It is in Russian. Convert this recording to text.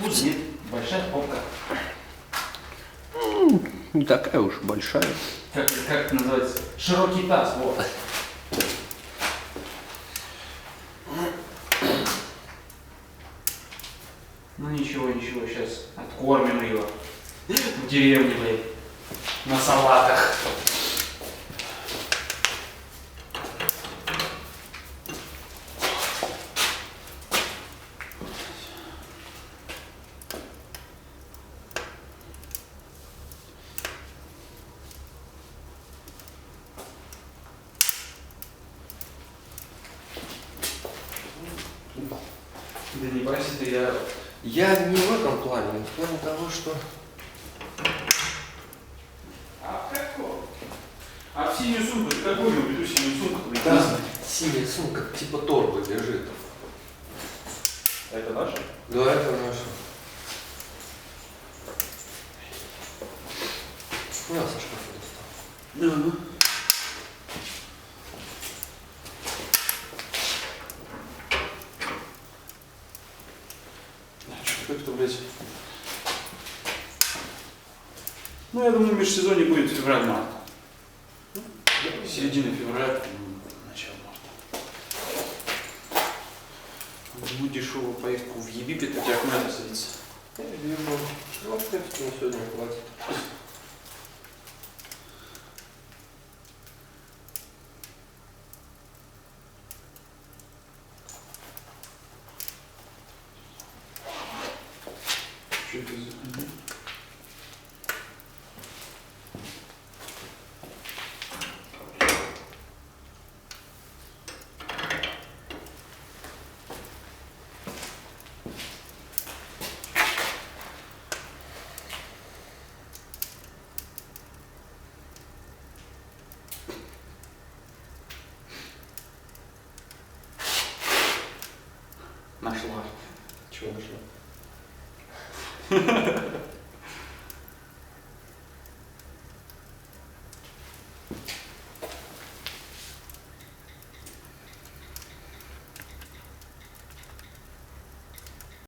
Нет, большая попка. Не такая уж большая. Как это называется? Широкий таз, вот. Ну ничего, сейчас откормим ее в деревне, блядь, на салатах. Да не бойся ты, Я не в этом плане, в плане того, что... А в каком? А в синюю сумку, ты какую люблю синюю сумку? Да, синяя сумка, типа торбы лежит. Это наша? Да, это наша. Ну, я со шкафа достал. Как-то, блядь. Ну, я думаю, межсезонье будет февраль-март. Середина февраля, начало марта. Думаю, дешевую поездку в Египет, у тебя аккумулятор садится. Я вижу. Ну, в принципе, на сегодня хватит. Что это за... Нашла. Чего нашла?